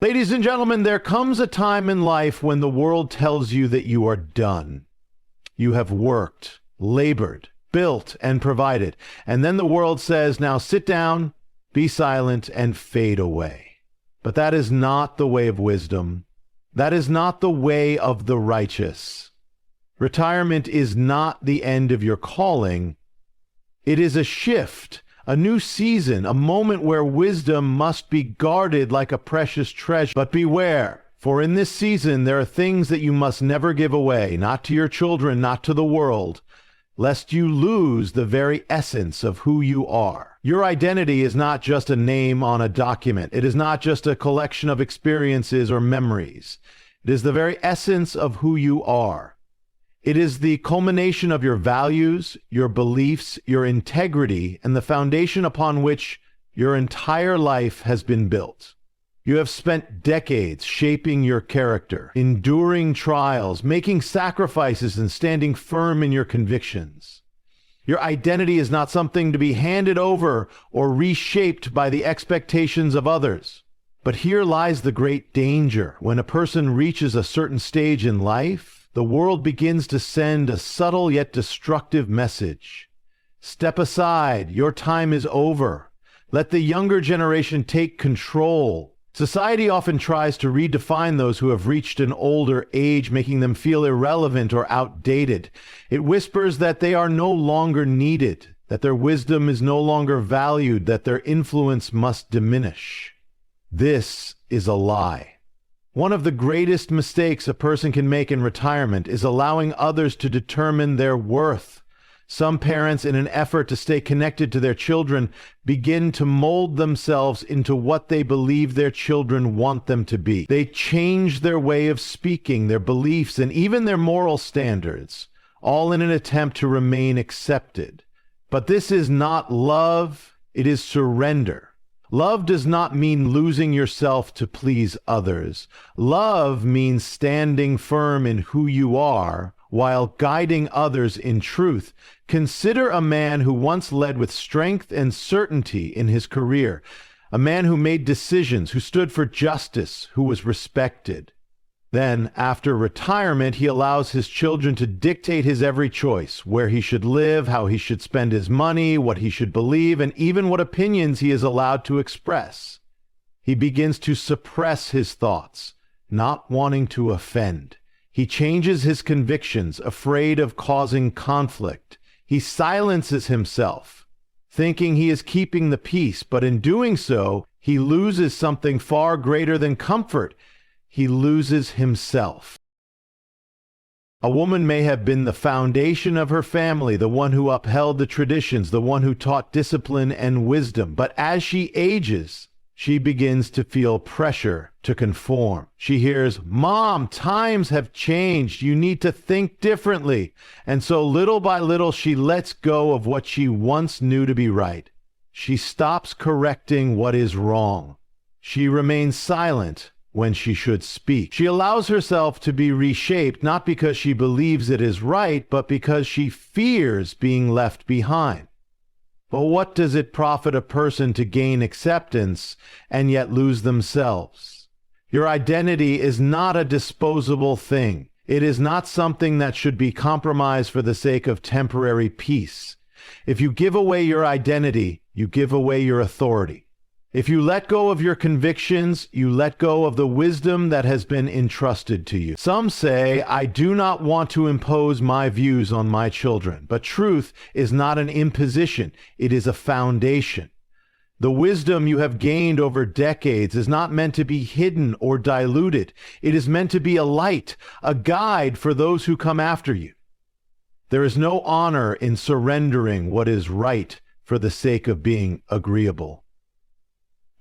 Ladies and gentlemen, there comes a time in life when the world tells you that you are done. You have worked, labored, built, and provided. And then the world says, now sit down, be silent, and fade away. But that is not the way of wisdom. That is not the way of the righteous. Retirement is not the end of your calling. It is a shift, a new season, a moment where wisdom must be guarded like a precious treasure. But beware, for in this season there are things that you must never give away, not to your children, not to the world, lest you lose the very essence of who you are. Your identity is not just a name on a document. It is not just a collection of experiences or memories. It is the very essence of who you are. It is the culmination of your values, your beliefs, your integrity, and the foundation upon which your entire life has been built. You have spent decades shaping your character, enduring trials, making sacrifices, and standing firm in your convictions. Your identity is not something to be handed over or reshaped by the expectations of others. But here lies the great danger. When a person reaches a certain stage in life, the world begins to send a subtle yet destructive message. Step aside, your time is over. Let the younger generation take control. Society often tries to redefine those who have reached an older age, making them feel irrelevant or outdated. It whispers that they are no longer needed, that their wisdom is no longer valued, that their influence must diminish. This is a lie. One of the greatest mistakes a person can make in retirement is allowing others to determine their worth. Some parents, in an effort to stay connected to their children, begin to mold themselves into what they believe their children want them to be. They change their way of speaking, their beliefs, and even their moral standards, all in an attempt to remain accepted. But this is not love, it is surrender. Love does not mean losing yourself to please others. Love means standing firm in who you are while guiding others in truth. Consider a man who once led with strength and certainty in his career, a man who made decisions, who stood for justice, who was respected. Then, after retirement, he allows his children to dictate his every choice, where he should live, how he should spend his money, what he should believe, and even what opinions he is allowed to express. He begins to suppress his thoughts, not wanting to offend. He changes his convictions, afraid of causing conflict. He silences himself, thinking he is keeping the peace, but in doing so, he loses something far greater than comfort. He loses himself. A woman may have been the foundation of her family, the one who upheld the traditions, the one who taught discipline and wisdom. But as she ages, she begins to feel pressure to conform. She hears, "Mom, times have changed. You need to think differently." And so little by little, she lets go of what she once knew to be right. She stops correcting what is wrong. She remains silent when she should speak. She allows herself to be reshaped, not because she believes it is right, but because she fears being left behind. But what does it profit a person to gain acceptance and yet lose themselves? Your identity is not a disposable thing. It is not something that should be compromised for the sake of temporary peace. If you give away your identity, you give away your authority. If you let go of your convictions, you let go of the wisdom that has been entrusted to you. Some say, "I do not want to impose my views on my children." But truth is not an imposition, it is a foundation. The wisdom you have gained over decades is not meant to be hidden or diluted. It is meant to be a light, a guide for those who come after you. There is no honor in surrendering what is right for the sake of being agreeable.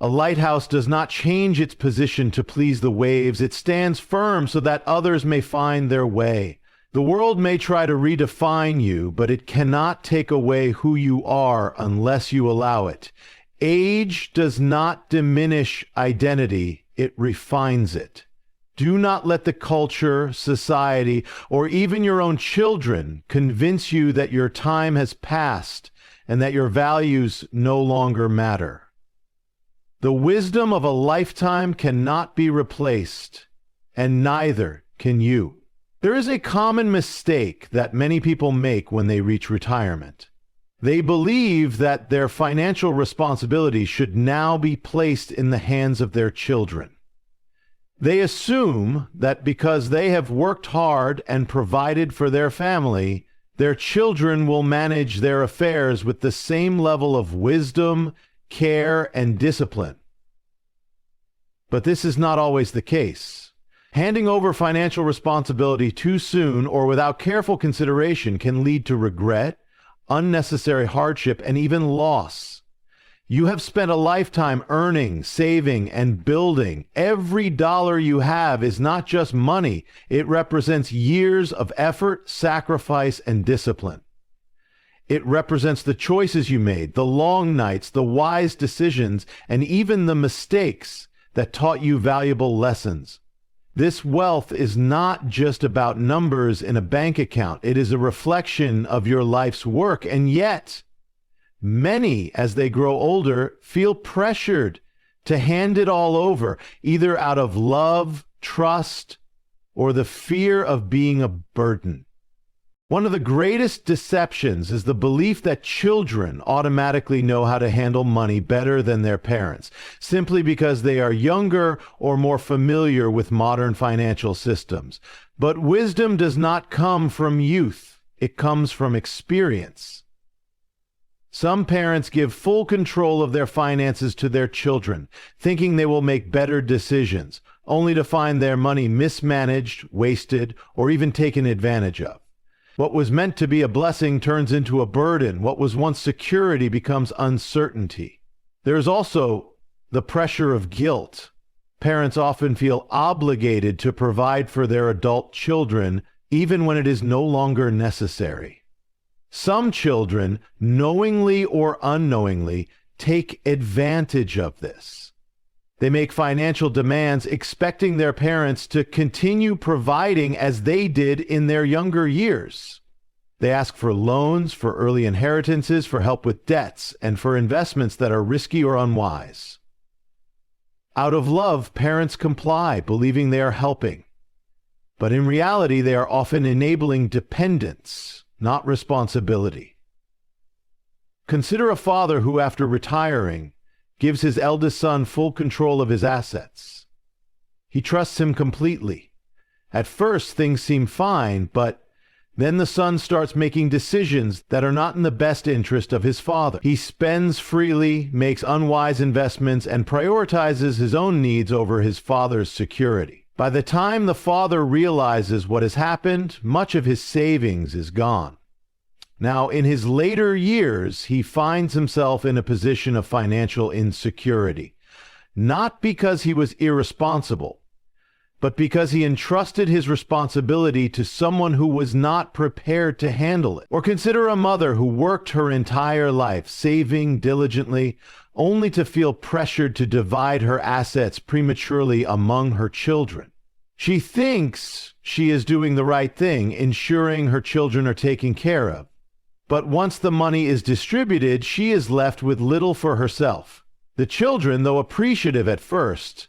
A lighthouse does not change its position to please the waves. It stands firm so that others may find their way. The world may try to redefine you, but it cannot take away who you are unless you allow it. Age does not diminish identity, it refines it. Do not let the culture, society, or even your own children convince you that your time has passed and that your values no longer matter. The wisdom of a lifetime cannot be replaced, and neither can you. There is a common mistake that many people make when they reach retirement. They believe that their financial responsibility should now be placed in the hands of their children. They assume that because they have worked hard and provided for their family, their children will manage their affairs with the same level of wisdom, care, and discipline. But this is not always the case. Handing over financial responsibility too soon or without careful consideration can lead to regret, unnecessary hardship, and even loss. You have spent a lifetime earning, saving, and building. Every dollar you have is not just money. It represents years of effort, sacrifice, and discipline. It represents the choices you made, the long nights, the wise decisions, and even the mistakes that taught you valuable lessons. This wealth is not just about numbers in a bank account. It is a reflection of your life's work, and yet many, as they grow older, feel pressured to hand it all over, either out of love, trust, or the fear of being a burden. One of the greatest deceptions is the belief that children automatically know how to handle money better than their parents, simply because they are younger or more familiar with modern financial systems. But wisdom does not come from youth. It comes from experience. Some parents give full control of their finances to their children, thinking they will make better decisions, only to find their money mismanaged, wasted, or even taken advantage of. What was meant to be a blessing turns into a burden. What was once security becomes uncertainty. There is also the pressure of guilt. Parents often feel obligated to provide for their adult children, even when it is no longer necessary. Some children, knowingly or unknowingly, take advantage of this. They make financial demands expecting their parents to continue providing as they did in their younger years. They ask for loans, for early inheritances, for help with debts, and for investments that are risky or unwise. Out of love, parents comply, believing they are helping. But in reality, they are often enabling dependence, not responsibility. Consider a father who, after retiring, gives his eldest son full control of his assets. He trusts him completely. At first, things seem fine, but then the son starts making decisions that are not in the best interest of his father. He spends freely, makes unwise investments, and prioritizes his own needs over his father's security. By the time the father realizes what has happened, much of his savings is gone. Now, in his later years, he finds himself in a position of financial insecurity, not because he was irresponsible, but because he entrusted his responsibility to someone who was not prepared to handle it. Or consider a mother who worked her entire life, saving diligently, only to feel pressured to divide her assets prematurely among her children. She thinks she is doing the right thing, ensuring her children are taken care of. But once the money is distributed, she is left with little for herself. The children, though appreciative at first,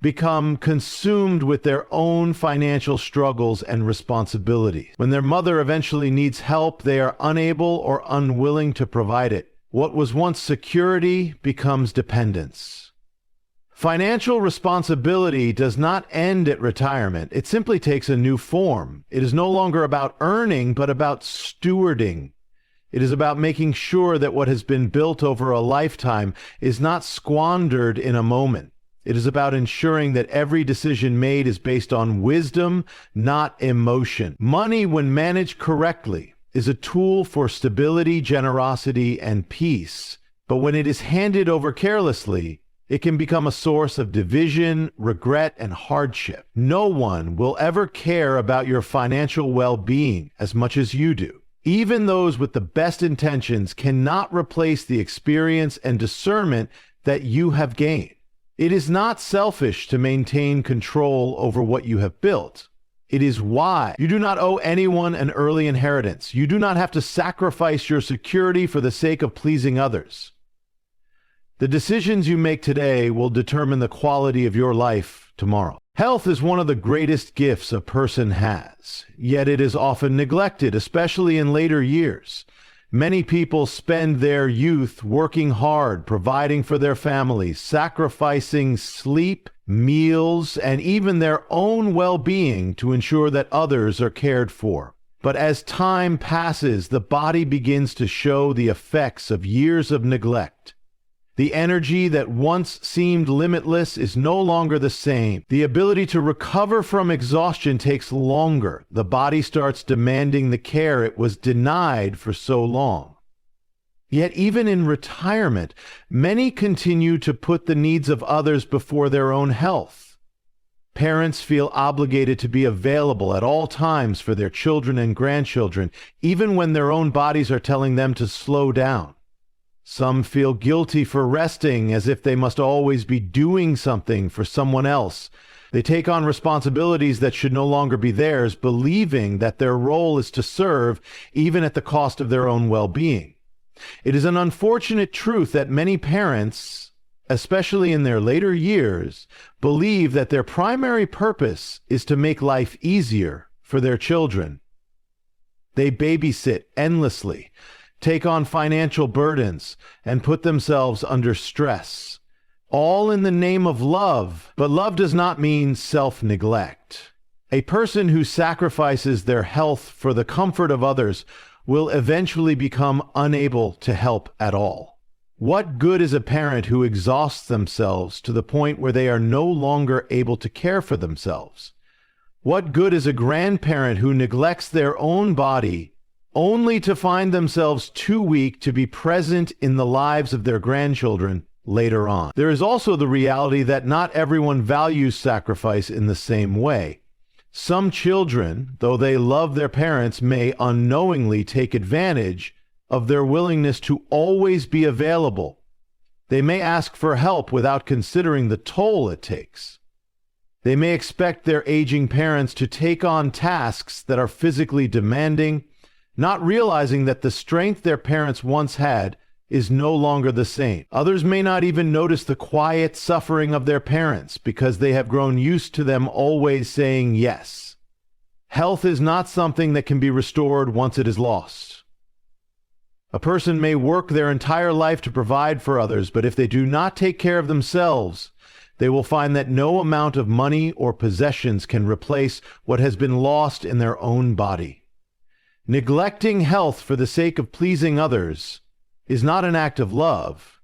become consumed with their own financial struggles and responsibilities. When their mother eventually needs help, they are unable or unwilling to provide it. What was once security becomes dependence. Financial responsibility does not end at retirement. It simply takes a new form. It is no longer about earning, but about stewarding. It is about making sure that what has been built over a lifetime is not squandered in a moment. It is about ensuring that every decision made is based on wisdom, not emotion. Money, when managed correctly, is a tool for stability, generosity, and peace. But when it is handed over carelessly, it can become a source of division, regret, and hardship. No one will ever care about your financial well-being as much as you do. Even those with the best intentions cannot replace the experience and discernment that you have gained. It is not selfish to maintain control over what you have built. It is wise. You do not owe anyone an early inheritance. You do not have to sacrifice your security for the sake of pleasing others. The decisions you make today will determine the quality of your life tomorrow. Health is one of the greatest gifts a person has, yet it is often neglected, especially in later years. Many people spend their youth working hard, providing for their families, sacrificing sleep, meals, and even their own well-being to ensure that others are cared for. But as time passes, the body begins to show the effects of years of neglect. The energy that once seemed limitless is no longer the same. The ability to recover from exhaustion takes longer. The body starts demanding the care it was denied for so long. Yet even in retirement, many continue to put the needs of others before their own health. Parents feel obligated to be available at all times for their children and grandchildren, even when their own bodies are telling them to slow down. Some feel guilty for resting, as if they must always be doing something for someone else. They take on responsibilities that should no longer be theirs, believing that their role is to serve, even at the cost of their own well-being. It is an unfortunate truth that many parents, especially in their later years, believe that their primary purpose is to make life easier for their children. They babysit endlessly, take on financial burdens, and put themselves under stress, all in the name of love. But love does not mean self-neglect. A person who sacrifices their health for the comfort of others will eventually become unable to help at all. What good is a parent who exhausts themselves to the point where they are no longer able to care for themselves? What good is a grandparent who neglects their own body only to find themselves too weak to be present in the lives of their grandchildren later on? There is also the reality that not everyone values sacrifice in the same way. Some children, though they love their parents, may unknowingly take advantage of their willingness to always be available. They may ask for help without considering the toll it takes. They may expect their aging parents to take on tasks that are physically demanding, not realizing that the strength their parents once had is no longer the same. Others may not even notice the quiet suffering of their parents because they have grown used to them always saying yes. Health is not something that can be restored once it is lost. A person may work their entire life to provide for others, but if they do not take care of themselves, they will find that no amount of money or possessions can replace what has been lost in their own body. Neglecting health for the sake of pleasing others is not an act of love.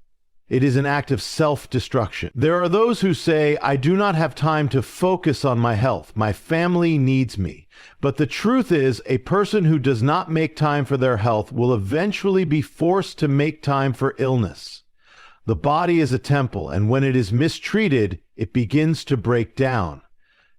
It is an act of self-destruction. There are those who say, I do not have time to focus on my health. My family needs me. But the truth is, a person who does not make time for their health will eventually be forced to make time for illness. The body is a temple, and when it is mistreated, it begins to break down.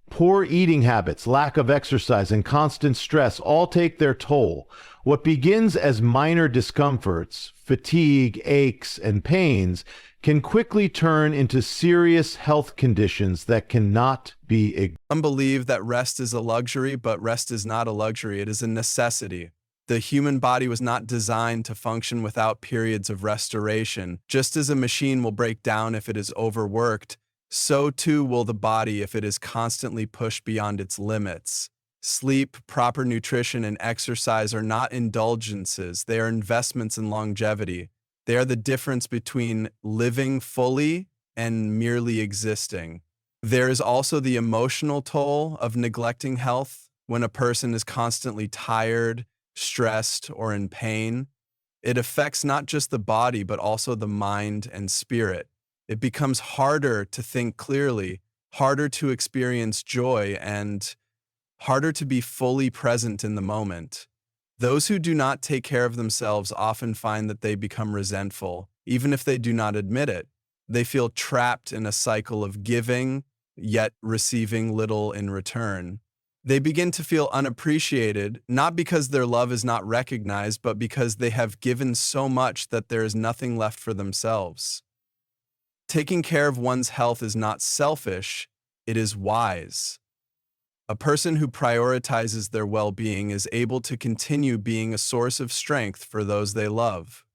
Poor eating habits, lack of exercise, and constant stress all take their toll. What begins as minor discomforts, fatigue, aches, and pains can quickly turn into serious health conditions that cannot be ignored. Some believe that rest is a luxury, but rest is not a luxury. It is a necessity. The human body was not designed to function without periods of restoration. Just as a machine will break down if it is overworked, so too will the body if it is constantly pushed beyond its limits. Sleep, proper nutrition, and exercise are not indulgences. They are investments in longevity. They are the difference between living fully and merely existing. There is also the emotional toll of neglecting health. When a person is constantly tired, stressed, or in pain, it affects not just the body, but also the mind and spirit. It becomes harder to think clearly, harder to experience joy, and harder to be fully present in the moment. Those who do not take care of themselves often find that they become resentful, even if they do not admit it. They feel trapped in a cycle of giving, yet receiving little in return. They begin to feel unappreciated, not because their love is not recognized, but because they have given so much that there is nothing left for themselves. Taking care of one's health is not selfish, it is wise. A person who prioritizes their well-being is able to continue being a source of strength for those they love.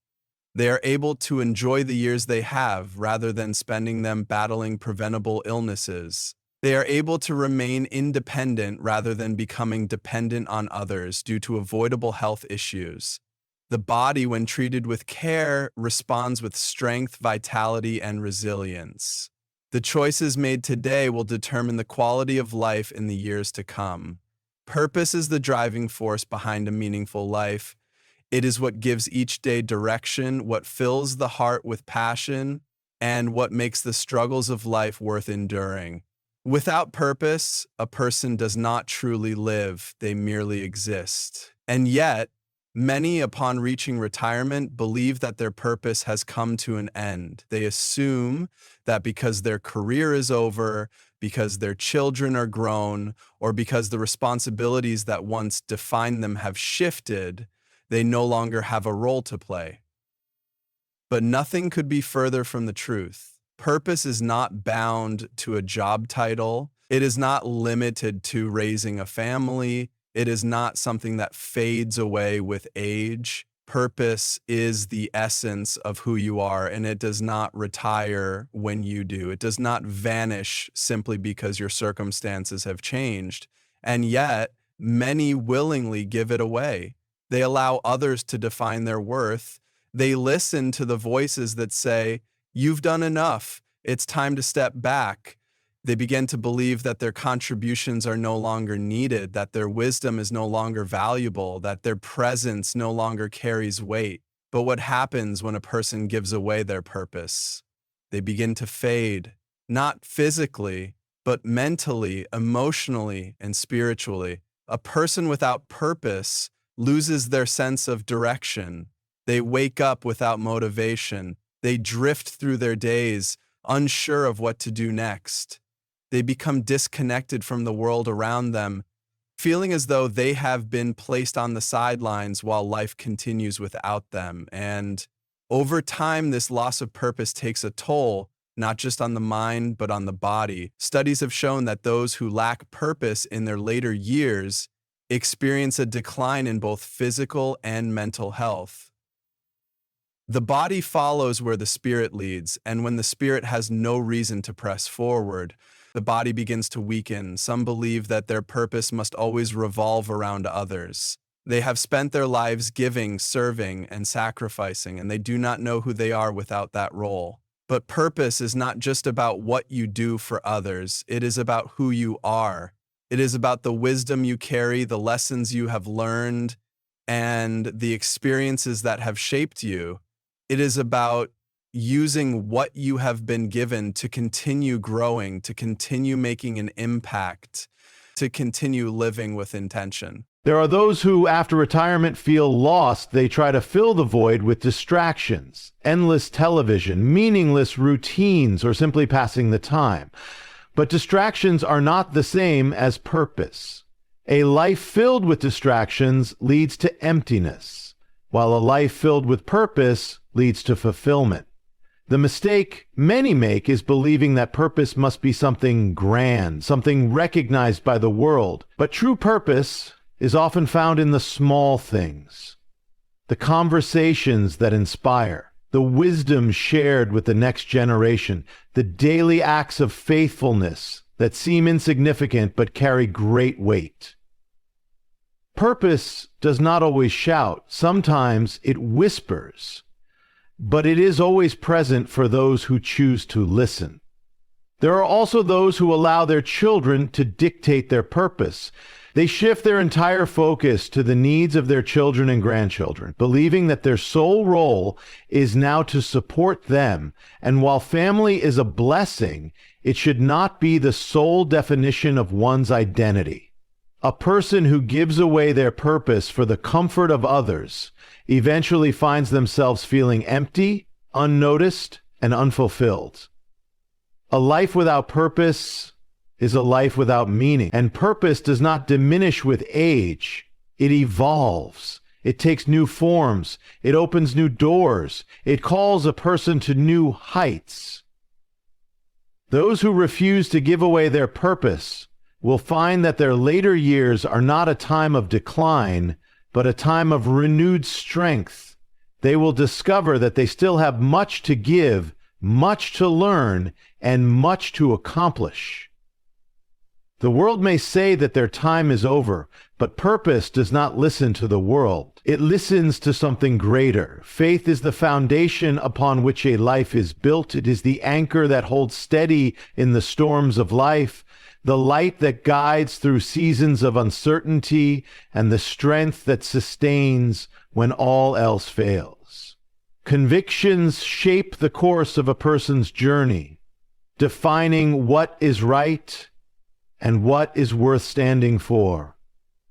They are able to enjoy the years they have rather than spending them battling preventable illnesses. They are able to remain independent rather than becoming dependent on others due to avoidable health issues. The body, when treated with care, responds with strength, vitality, and resilience. The choices made today will determine the quality of life in the years to come. Purpose is the driving force behind a meaningful life. It is what gives each day direction, what fills the heart with passion, and what makes the struggles of life worth enduring. Without purpose, a person does not truly live, they merely exist. And yet, many, upon reaching retirement, believe that their purpose has come to an end. They assume that because their career is over, because their children are grown, or because the responsibilities that once defined them have shifted, they no longer have a role to play. But nothing could be further from the truth. Purpose is not bound to a job title. It is not limited to raising a family. It is not something that fades away with age. Purpose is the essence of who you are, and it does not retire when you do. It does not vanish simply because your circumstances have changed. And yet, many willingly give it away. They allow others to define their worth. They listen to the voices that say, "You've done enough. It's time to step back." They begin to believe that their contributions are no longer needed, that their wisdom is no longer valuable, that their presence no longer carries weight. But what happens when a person gives away their purpose? They begin to fade, not physically, but mentally, emotionally, and spiritually. A person without purpose loses their sense of direction. They wake up without motivation. They drift through their days, unsure of what to do next. They become disconnected from the world around them, feeling as though they have been placed on the sidelines while life continues without them. And over time, this loss of purpose takes a toll, not just on the mind, but on the body. Studies have shown that those who lack purpose in their later years experience a decline in both physical and mental health. The body follows where the spirit leads, and when the spirit has no reason to press forward, the body begins to weaken. Some believe that their purpose must always revolve around others. They have spent their lives giving, serving, and sacrificing, and they do not know who they are without that role. But purpose is not just about what you do for others. It is about who you are. It is about the wisdom you carry, the lessons you have learned, and the experiences that have shaped you. It is about using what you have been given to continue growing, to continue making an impact, to continue living with intention. There are those who, after retirement, feel lost. They try to fill the void with distractions, endless television, meaningless routines, or simply passing the time. But distractions are not the same as purpose. A life filled with distractions leads to emptiness, while a life filled with purpose leads to fulfillment. The mistake many make is believing that purpose must be something grand, something recognized by the world. But true purpose is often found in the small things, the conversations that inspire, the wisdom shared with the next generation, the daily acts of faithfulness that seem insignificant but carry great weight. Purpose does not always shout. Sometimes it whispers, but it is always present for those who choose to listen. There are also those who allow their children to dictate their purpose. They shift their entire focus to the needs of their children and grandchildren, believing that their sole role is now to support them. And while family is a blessing, it should not be the sole definition of one's identity. A person who gives away their purpose for the comfort of others eventually finds themselves feeling empty, unnoticed, and unfulfilled. A life without purpose is a life without meaning, and purpose does not diminish with age. It evolves. It takes new forms. It opens new doors. It calls a person to new heights. Those who refuse to give away their purpose will find that their later years are not a time of decline, but a time of renewed strength. They will discover that they still have much to give, much to learn, and much to accomplish. The world may say that their time is over, but purpose does not listen to the world. It listens to something greater. Faith is the foundation upon which a life is built. It is the anchor that holds steady in the storms of life, the light that guides through seasons of uncertainty, and the strength that sustains when all else fails. Convictions shape the course of a person's journey, defining what is right and what is worth standing for.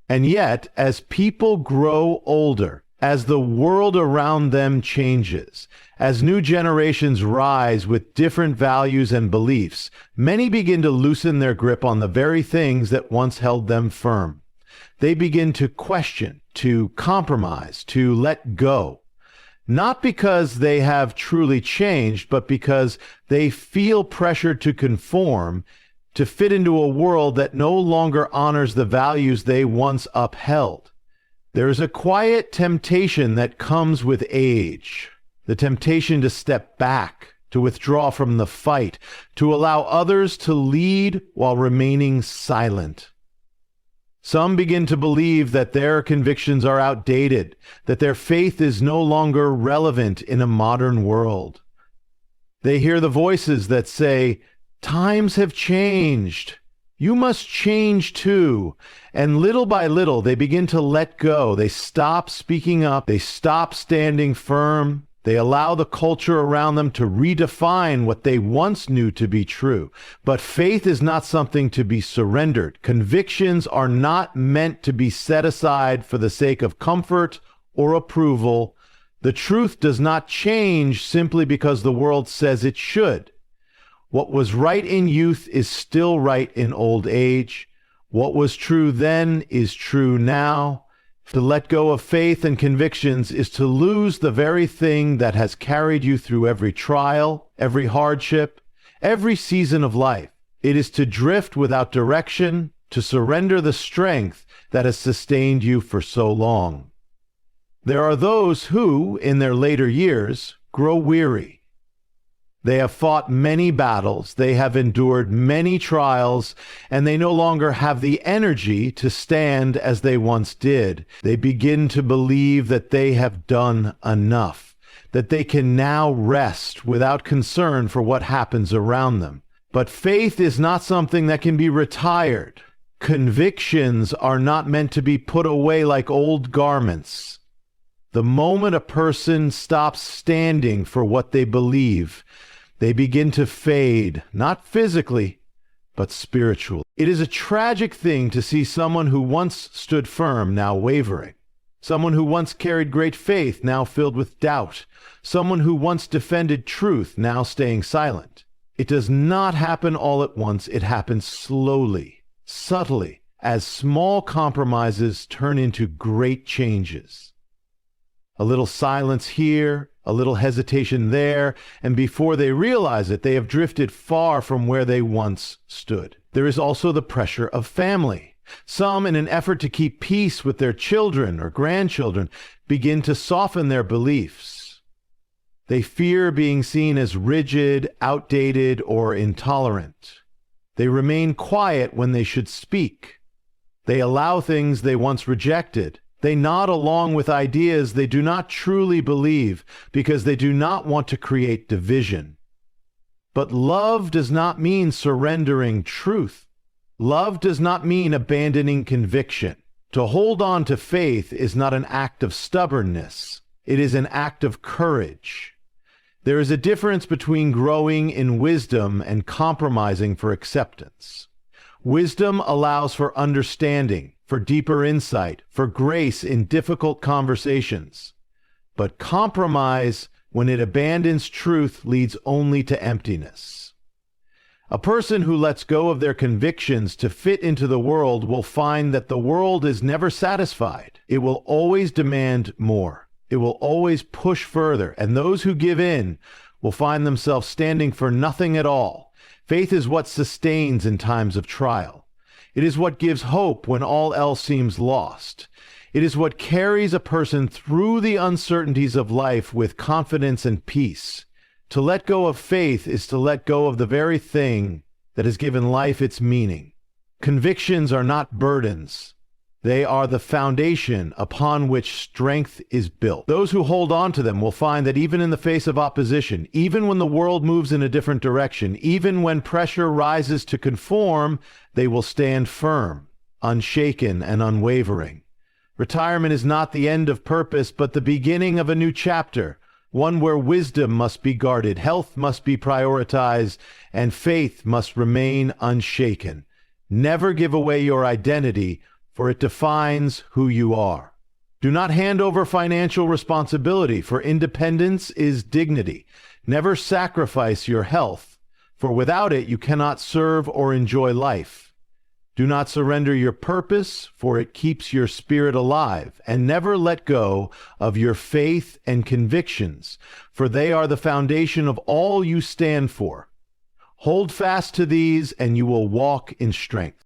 And yet, as people grow older, as the world around them changes, as new generations rise with different values and beliefs, many begin to loosen their grip on the very things that once held them firm. They begin to question, to compromise, to let go. Not because they have truly changed, but because they feel pressured to conform, to fit into a world that no longer honors the values they once upheld. There is a quiet temptation that comes with age, the temptation to step back, to withdraw from the fight, to allow others to lead while remaining silent. Some begin to believe that their convictions are outdated, that their faith is no longer relevant in a modern world. They hear the voices that say, "Times have changed. You must change too." And little by little, they begin to let go. They stop speaking up. They stop standing firm. They allow the culture around them to redefine what they once knew to be true. But faith is not something to be surrendered. Convictions are not meant to be set aside for the sake of comfort or approval. The truth does not change simply because the world says it should. What was right in youth is still right in old age. What was true then is true now. To let go of faith and convictions is to lose the very thing that has carried you through every trial, every hardship, every season of life. It is to drift without direction, to surrender the strength that has sustained you for so long. There are those who, in their later years, grow weary. They have fought many battles, they have endured many trials, and they no longer have the energy to stand as they once did. They begin to believe that they have done enough, that they can now rest without concern for what happens around them. But faith is not something that can be retired. Convictions are not meant to be put away like old garments. The moment a person stops standing for what they believe, they begin to fade, not physically, but spiritually. It is a tragic thing to see someone who once stood firm now wavering, someone who once carried great faith now filled with doubt, someone who once defended truth now staying silent. It does not happen all at once. It happens slowly, subtly, as small compromises turn into great changes. A little silence here, a little hesitation there, and before they realize it, they have drifted far from where they once stood. There is also the pressure of family. Some, in an effort to keep peace with their children or grandchildren, begin to soften their beliefs. They fear being seen as rigid, outdated, or intolerant. They remain quiet when they should speak. They allow things they once rejected. They nod along with ideas they do not truly believe because they do not want to create division. But love does not mean surrendering truth. Love does not mean abandoning conviction. To hold on to faith is not an act of stubbornness. It is an act of courage. There is a difference between growing in wisdom and compromising for acceptance. Wisdom allows for understanding, for deeper insight, for grace in difficult conversations. But compromise, when it abandons truth, leads only to emptiness. A person who lets go of their convictions to fit into the world will find that the world is never satisfied. It will always demand more. It will always push further, and those who give in will find themselves standing for nothing at all. Faith is what sustains in times of trial. It is what gives hope when all else seems lost. It is what carries a person through the uncertainties of life with confidence and peace. To let go of faith is to let go of the very thing that has given life its meaning. Convictions are not burdens. They are the foundation upon which strength is built. Those who hold on to them will find that even in the face of opposition, even when the world moves in a different direction, even when pressure rises to conform, they will stand firm, unshaken and unwavering. Retirement is not the end of purpose, but the beginning of a new chapter, one where wisdom must be guarded, health must be prioritized, and faith must remain unshaken. Never give away your identity, for it defines who you are. Do not hand over financial responsibility, for independence is dignity. Never sacrifice your health, for without it you cannot serve or enjoy life. Do not surrender your purpose, for it keeps your spirit alive. And never let go of your faith and convictions, for they are the foundation of all you stand for. Hold fast to these, and you will walk in strength.